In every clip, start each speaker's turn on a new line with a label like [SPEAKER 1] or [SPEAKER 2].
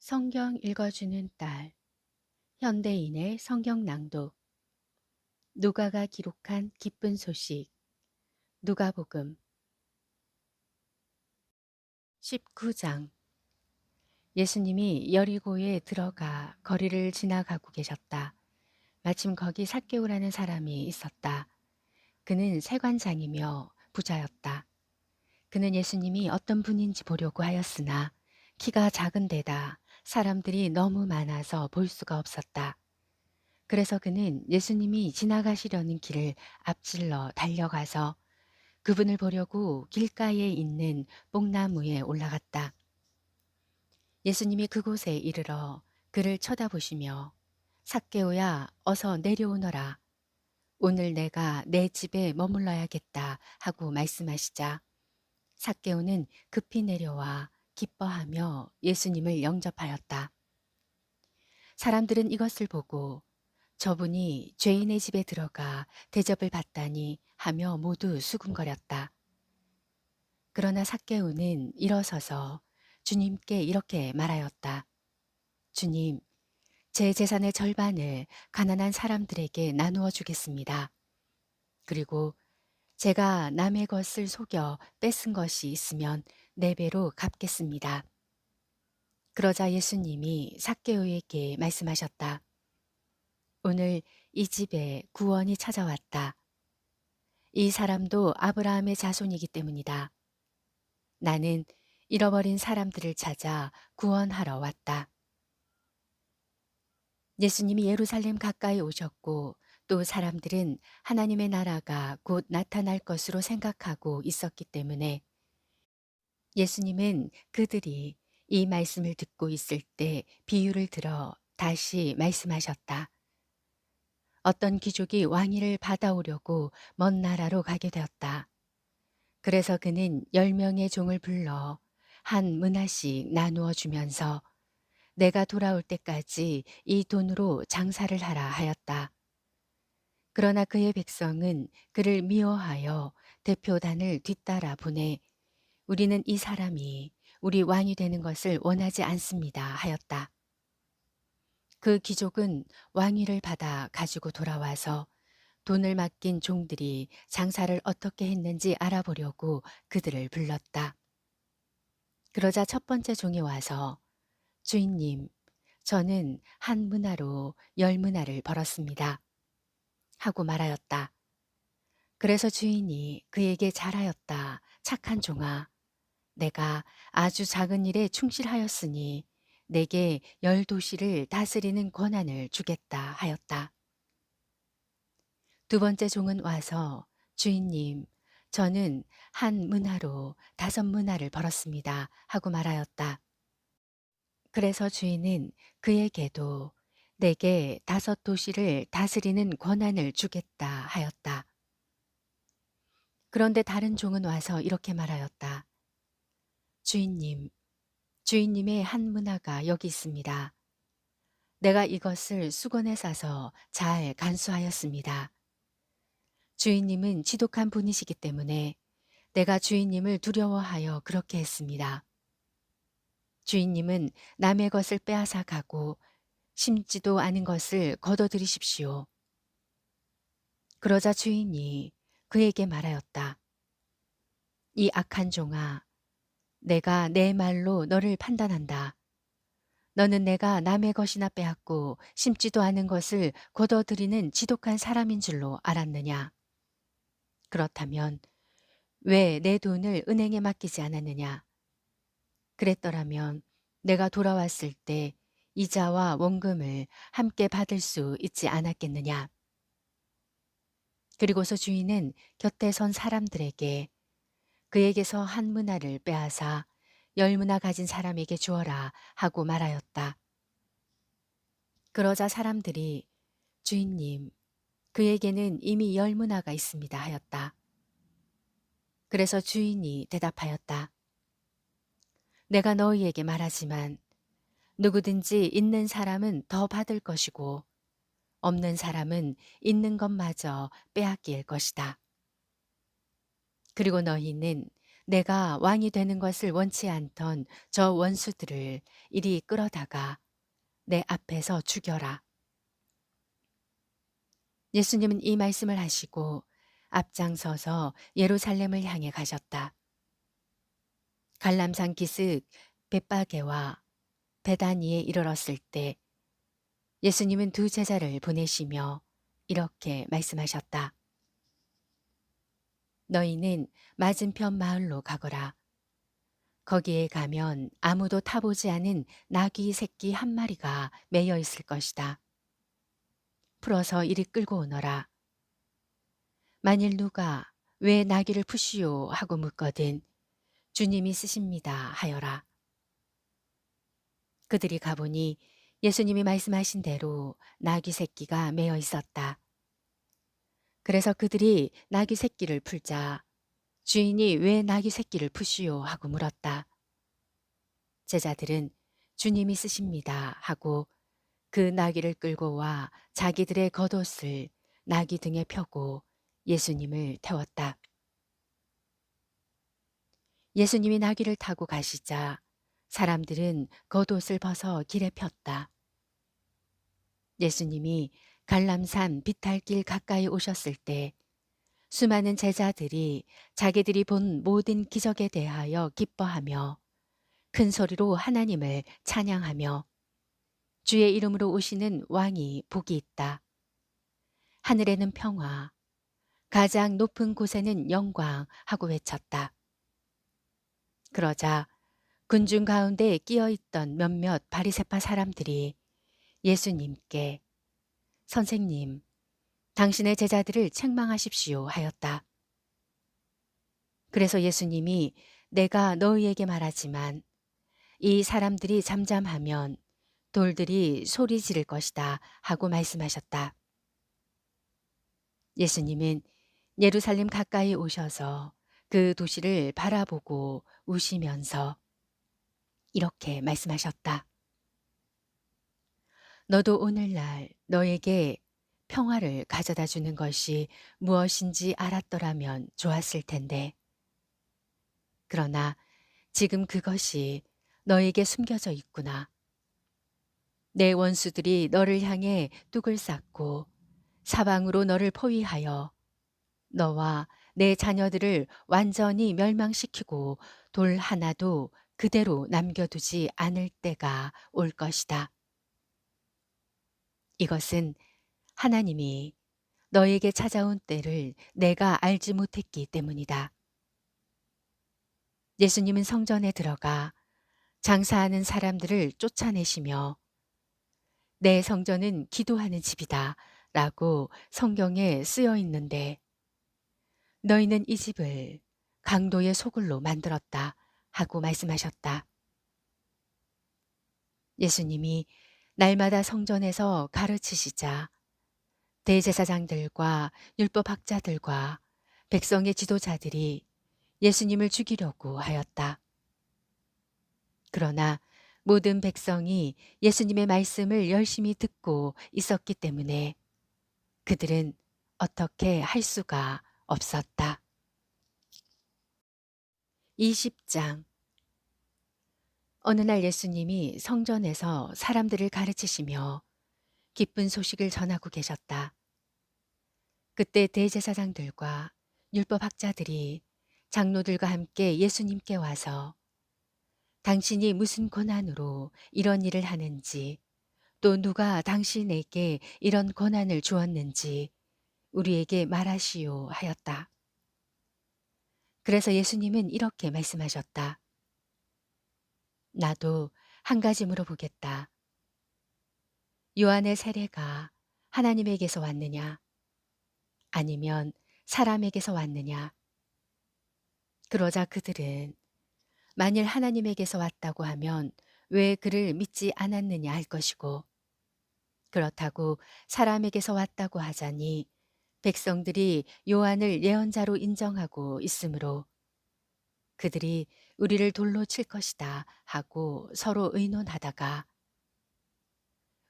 [SPEAKER 1] 성경 읽어주는 딸, 현대인의 성경 낭독, 누가가 기록한 기쁜 소식, 누가복음 19장. 예수님이 여리고에 들어가 거리를 지나가고 계셨다. 마침 거기 삭개오라는 사람이 있었다. 그는 세관장이며 부자였다. 그는 예수님이 어떤 분인지 보려고 하였으나 키가 작은 데다 사람들이 너무 많아서 볼 수가 없었다. 그래서 그는 예수님이 지나가시려는 길을 앞질러 달려가서 그분을 보려고 길가에 있는 뽕나무에 올라갔다. 예수님이 그곳에 이르러 그를 쳐다보시며 삭개오야 어서 내려오너라. 오늘 내가 내 집에 머물러야겠다 하고 말씀하시자 삭개오는 급히 내려와 기뻐하며 예수님을 영접하였다. 사람들은 이것을 보고 저분이 죄인의 집에 들어가 대접을 받다니 하며 모두 수군거렸다. 그러나 삭개오는 일어서서 주님께 이렇게 말하였다. 주님, 제 재산의 절반을 가난한 사람들에게 나누어 주겠습니다. 그리고 제가 남의 것을 속여 뺏은 것이 있으면 네 배로 갚겠습니다. 그러자 예수님이 삭개오에게 말씀하셨다. 오늘 이 집에 구원이 찾아왔다. 이 사람도 아브라함의 자손이기 때문이다. 나는 잃어버린 사람들을 찾아 구원하러 왔다. 예수님이 예루살렘 가까이 오셨고 또 사람들은 하나님의 나라가 곧 나타날 것으로 생각하고 있었기 때문에 예수님은 그들이 이 말씀을 듣고 있을 때 비유를 들어 다시 말씀하셨다. 어떤 귀족이 왕위를 받아오려고 먼 나라로 가게 되었다. 그래서 그는 10명의 종을 불러 한 문화씩 나누어 주면서 내가 돌아올 때까지 이 돈으로 장사를 하라 하였다. 그러나 그의 백성은 그를 미워하여 대표단을 뒤따라 보내 우리는 이 사람이 우리 왕이 되는 것을 원하지 않습니다 하였다. 그 귀족은 왕위를 받아 가지고 돌아와서 돈을 맡긴 종들이 장사를 어떻게 했는지 알아보려고 그들을 불렀다. 그러자 첫 번째 종이 와서 주인님, 저는 한 문화로 10문화를 벌었습니다. 하고 말하였다. 그래서 주인이 그에게 잘하였다. 착한 종아. 내가 아주 작은 일에 충실하였으니 내게 10도시를 다스리는 권한을 주겠다 하였다. 두 번째 종은 와서 주인님, 저는 한 문화로 5문화를 벌었습니다. 하고 말하였다. 그래서 주인은 그에게도 내게 5도시를 다스리는 권한을 주겠다 하였다. 그런데 다른 종은 와서 이렇게 말하였다. 주인님, 주인님의 한 문화가 여기 있습니다. 내가 이것을 수건에 싸서 잘 간수하였습니다. 주인님은 지독한 분이시기 때문에 내가 주인님을 두려워하여 그렇게 했습니다. 주인님은 남의 것을 빼앗아 가고 심지도 않은 것을 거둬들이십시오. 그러자 주인이 그에게 말하였다. 이 악한 종아, 내가 내 말로 너를 판단한다. 너는 내가 남의 것이나 빼앗고 심지도 않은 것을 거둬들이는 지독한 사람인 줄로 알았느냐? 그렇다면 왜 내 돈을 은행에 맡기지 않았느냐? 그랬더라면 내가 돌아왔을 때 이자와 원금을 함께 받을 수 있지 않았겠느냐? 그리고서 주인은 곁에 선 사람들에게 그에게서 한 문화를 빼앗아 10문화 가진 사람에게 주어라 하고 말하였다. 그러자 사람들이 주인님, 그에게는 이미 10문화가 있습니다 하였다. 그래서 주인이 대답하였다. 내가 너희에게 말하지만 누구든지 있는 사람은 더 받을 것이고 없는 사람은 있는 것마저 빼앗길 것이다. 그리고 너희는 내가 왕이 되는 것을 원치 않던 저 원수들을 이리 끌어다가 내 앞에서 죽여라. 예수님은 이 말씀을 하시고 앞장서서 예루살렘을 향해 가셨다. 갈람산 기슭 벳바게와 베다니에 이르렀을 때 예수님은 두 제자를 보내시며 이렇게 말씀하셨다. 너희는 맞은편 마을로 가거라. 거기에 가면 아무도 타보지 않은 나귀 새끼 한 마리가 매여 있을 것이다. 풀어서 이리 끌고 오너라. 만일 누가 왜 나귀를 푸시오 하고 묻거든 주님이 쓰십니다 하여라. 그들이 가보니 예수님이 말씀하신 대로 나귀 새끼가 매어 있었다. 그래서 그들이 나귀 새끼를 풀자 주인이 왜 나귀 새끼를 푸시오 하고 물었다. 제자들은 주님이 쓰십니다 하고 그 나귀를 끌고 와 자기들의 겉옷을 나귀 등에 펴고 예수님을 태웠다. 예수님이 나귀를 타고 가시자 사람들은 겉옷을 벗어 길에 폈다. 예수님이 갈람산 비탈길 가까이 오셨을 때 수많은 제자들이 자기들이 본 모든 기적에 대하여 기뻐하며 큰 소리로 하나님을 찬양하며 주의 이름으로 오시는 왕이 복이 있다. 하늘에는 평화, 가장 높은 곳에는 영광 하고 외쳤다. 그러자 군중 가운데 끼어있던 몇몇 바리새파 사람들이 예수님께 선생님, 당신의 제자들을 책망하십시오 하였다. 그래서 예수님이 내가 너희에게 말하지만 이 사람들이 잠잠하면 돌들이 소리 지를 것이다 하고 말씀하셨다. 예수님은 예루살렘 가까이 오셔서 그 도시를 바라보고 우시면서 이렇게 말씀하셨다. 너도 오늘날 너에게 평화를 가져다 주는 것이 무엇인지 알았더라면 좋았을 텐데. 그러나 지금 그것이 너에게 숨겨져 있구나. 내 원수들이 너를 향해 뚝을 쌓고 사방으로 너를 포위하여 너와 내 자녀들을 완전히 멸망시키고 돌 하나도 그대로 남겨두지 않을 때가 올 것이다. 이것은 하나님이 너에게 찾아온 때를 내가 알지 못했기 때문이다. 예수님은 성전에 들어가 장사하는 사람들을 쫓아내시며 내 성전은 기도하는 집이다 라고 성경에 쓰여 있는데 너희는 이 집을 강도의 소굴로 만들었다 하고 말씀하셨다. 예수님이 날마다 성전에서 가르치시자 대제사장들과 율법학자들과 백성의 지도자들이 예수님을 죽이려고 하였다. 그러나 모든 백성이 예수님의 말씀을 열심히 듣고 있었기 때문에 그들은 어떻게 할 수가 없었다. 20장 어느 날 예수님이 성전에서 사람들을 가르치시며 기쁜 소식을 전하고 계셨다. 그때 대제사장들과 율법학자들이 장로들과 함께 예수님께 와서 당신이 무슨 권한으로 이런 일을 하는지 또 누가 당신에게 이런 권한을 주었는지 우리에게 말하시오 하였다. 그래서 예수님은 이렇게 말씀하셨다. 나도 한 가지 물어보겠다. 요한의 세례가 하나님에게서 왔느냐? 아니면 사람에게서 왔느냐? 그러자 그들은 만일 하나님에게서 왔다고 하면 왜 그를 믿지 않았느냐 할 것이고 그렇다고 사람에게서 왔다고 하자니 백성들이 요한을 예언자로 인정하고 있으므로 그들이 우리를 돌로 칠 것이다 하고 서로 의논하다가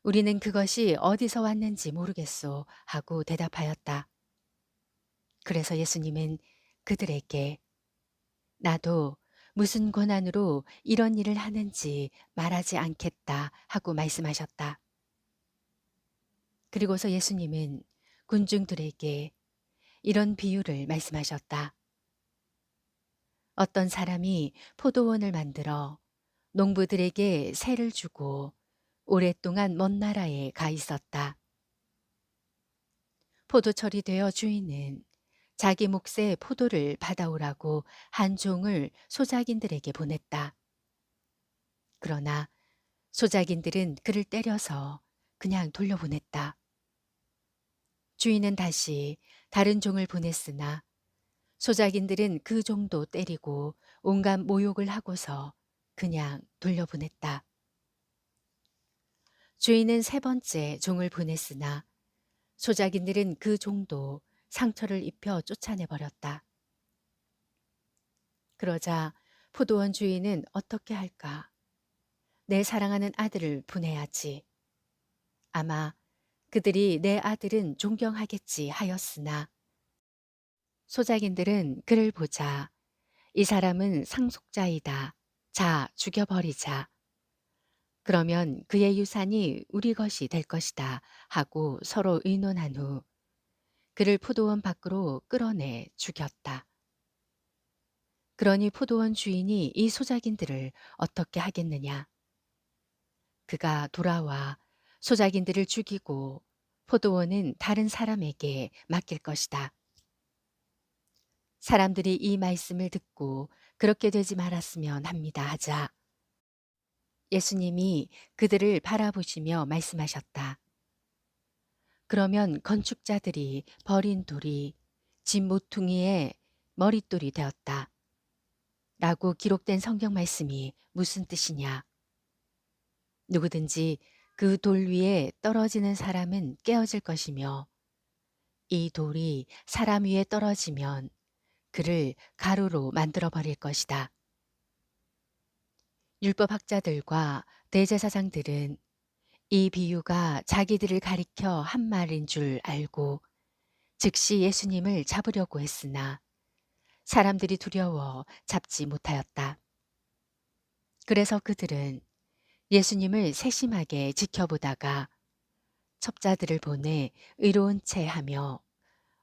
[SPEAKER 1] 우리는 그것이 어디서 왔는지 모르겠소 하고 대답하였다. 그래서 예수님은 그들에게 나도 무슨 권한으로 이런 일을 하는지 말하지 않겠다 하고 말씀하셨다. 그리고서 예수님은 군중들에게 이런 비유를 말씀하셨다. 어떤 사람이 포도원을 만들어 농부들에게 세를 주고 오랫동안 먼 나라에 가 있었다. 포도철이 되어 주인은 자기 몫의 포도를 받아오라고 한 종을 소작인들에게 보냈다. 그러나 소작인들은 그를 때려서 그냥 돌려보냈다. 주인은 다시 다른 종을 보냈으나 소작인들은 그 종도 때리고 온갖 모욕을 하고서 그냥 돌려보냈다. 주인은 세 번째 종을 보냈으나 소작인들은 그 종도 상처를 입혀 쫓아내버렸다. 그러자 포도원 주인은 어떻게 할까? 내 사랑하는 아들을 보내야지. 아마 그들이 내 아들은 존경하겠지 하였으나 소작인들은 그를 보자 이 사람은 상속자이다. 자, 죽여버리자. 그러면 그의 유산이 우리 것이 될 것이다 하고 서로 의논한 후 그를 포도원 밖으로 끌어내 죽였다. 그러니 포도원 주인이 이 소작인들을 어떻게 하겠느냐? 그가 돌아와 소작인들을 죽이고 포도원은 다른 사람에게 맡길 것이다. 사람들이 이 말씀을 듣고 그렇게 되지 말았으면 합니다 하자 예수님이 그들을 바라보시며 말씀하셨다. 그러면 건축자들이 버린 돌이 집 모퉁이의 머릿돌이 되었다. 라고 기록된 성경 말씀이 무슨 뜻이냐? 누구든지 그 돌 위에 떨어지는 사람은 깨어질 것이며 이 돌이 사람 위에 떨어지면 그를 가루로 만들어 버릴 것이다. 율법학자들과 대제사장들은 이 비유가 자기들을 가리켜 한 말인 줄 알고 즉시 예수님을 잡으려고 했으나 사람들이 두려워 잡지 못하였다. 그래서 그들은 예수님을 세심하게 지켜보다가 첩자들을 보내 의로운 채 하며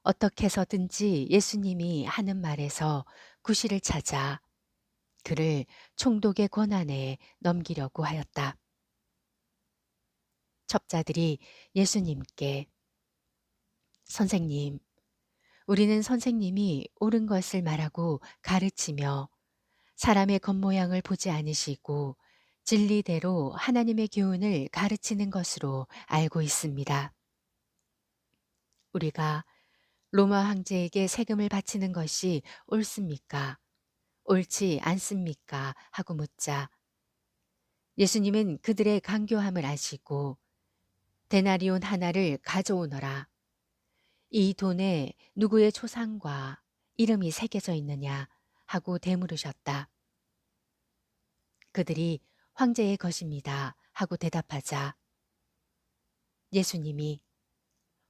[SPEAKER 1] 어떻게 해서든지 예수님이 하는 말에서 구실을 찾아 그를 총독의 권한에 넘기려고 하였다. 첩자들이 예수님께 선생님, 우리는 선생님이 옳은 것을 말하고 가르치며 사람의 겉모양을 보지 않으시고 진리대로 하나님의 교훈을 가르치는 것으로 알고 있습니다. 우리가 로마 황제에게 세금을 바치는 것이 옳습니까? 옳지 않습니까? 하고 묻자 예수님은 그들의 간교함을 아시고 데나리온 하나를 가져오너라. 이 돈에 누구의 초상과 이름이 새겨져 있느냐 하고 되물으셨다. 그들이 황제의 것입니다 하고 대답하자 예수님이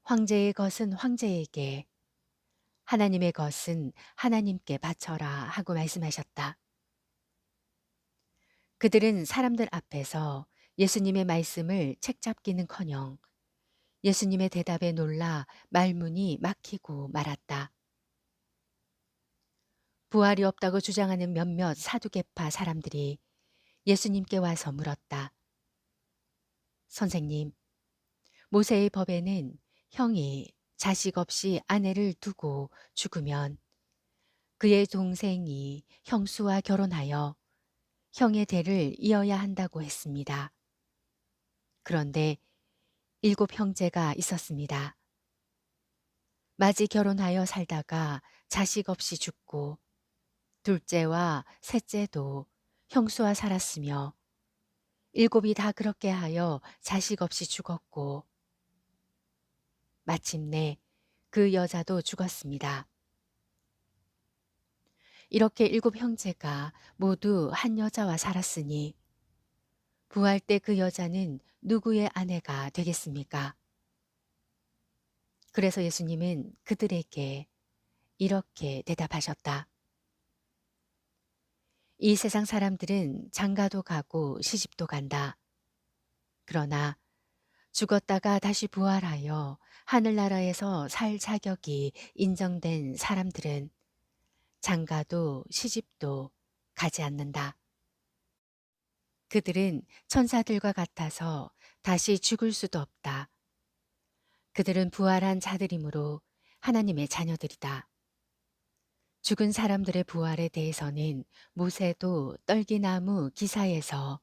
[SPEAKER 1] 황제의 것은 황제에게 하나님의 것은 하나님께 바쳐라 하고 말씀하셨다. 그들은 사람들 앞에서 예수님의 말씀을 책잡기는커녕 예수님의 대답에 놀라 말문이 막히고 말았다. 부활이 없다고 주장하는 몇몇 사두개파 사람들이 예수님께 와서 물었다. 선생님, 모세의 법에는 형이 자식 없이 아내를 두고 죽으면 그의 동생이 형수와 결혼하여 형의 대를 이어야 한다고 했습니다. 그런데 7 형제가 있었습니다. 맞이 결혼하여 살다가 자식 없이 죽고 둘째와 셋째도 형수와 살았으며 7이 다 그렇게 하여 자식 없이 죽었고 마침내 그 여자도 죽었습니다. 이렇게 7 형제가 모두 한 여자와 살았으니 부활 때 그 여자는 누구의 아내가 되겠습니까? 그래서 예수님은 그들에게 이렇게 대답하셨다. 이 세상 사람들은 장가도 가고 시집도 간다. 그러나 죽었다가 다시 부활하여 하늘나라에서 살 자격이 인정된 사람들은 장가도 시집도 가지 않는다. 그들은 천사들과 같아서 다시 죽을 수도 없다. 그들은 부활한 자들이므로 하나님의 자녀들이다. 죽은 사람들의 부활에 대해서는 모세도 떨기나무 기사에서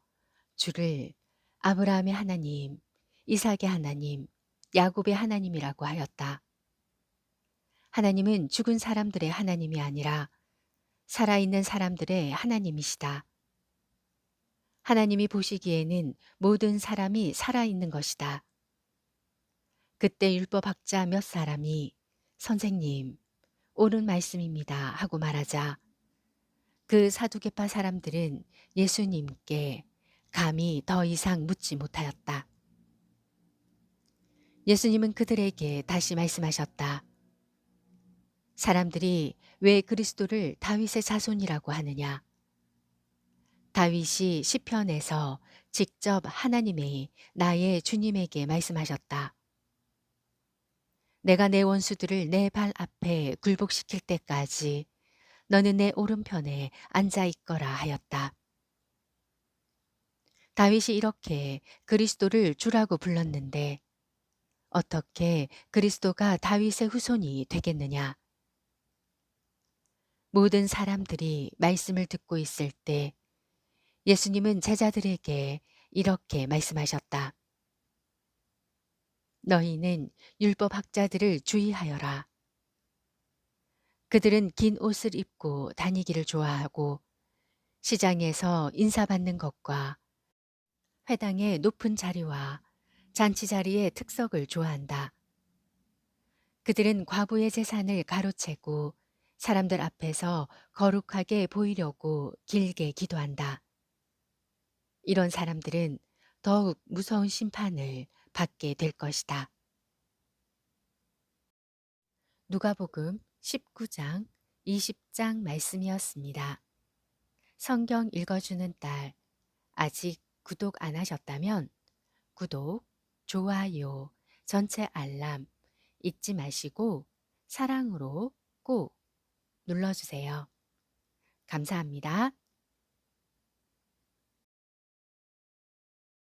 [SPEAKER 1] 주를 아브라함의 하나님, 이삭의 하나님, 야곱의 하나님이라고 하였다. 하나님은 죽은 사람들의 하나님이 아니라 살아있는 사람들의 하나님이시다. 하나님이 보시기에는 모든 사람이 살아있는 것이다. 그때 율법학자 몇 사람이 선생님, 옳은 말씀입니다 하고 말하자 그 사두개파 사람들은 예수님께 감히 더 이상 묻지 못하였다. 예수님은 그들에게 다시 말씀하셨다. 사람들이 왜 그리스도를 다윗의 자손이라고 하느냐? 다윗이 시편에서 직접 하나님의 나의 주님에게 말씀하셨다. 내가 내 원수들을 내 발 앞에 굴복시킬 때까지 너는 내 오른편에 앉아 있거라 하였다. 다윗이 이렇게 그리스도를 주라고 불렀는데 어떻게 그리스도가 다윗의 후손이 되겠느냐? 모든 사람들이 말씀을 듣고 있을 때 예수님은 제자들에게 이렇게 말씀하셨다. 너희는 율법학자들을 주의하여라. 그들은 긴 옷을 입고 다니기를 좋아하고 시장에서 인사받는 것과 회당의 높은 자리와 잔치 자리의 특석을 좋아한다. 그들은 과부의 재산을 가로채고 사람들 앞에서 거룩하게 보이려고 길게 기도한다. 이런 사람들은 더욱 무서운 심판을 받게 될 것이다. 누가복음 19장 20장 말씀이었습니다. 성경 읽어주는 딸, 아직 구독 안 하셨다면 구독, 좋아요, 전체 알람 잊지 마시고 사랑으로 꼭 눌러주세요. 감사합니다.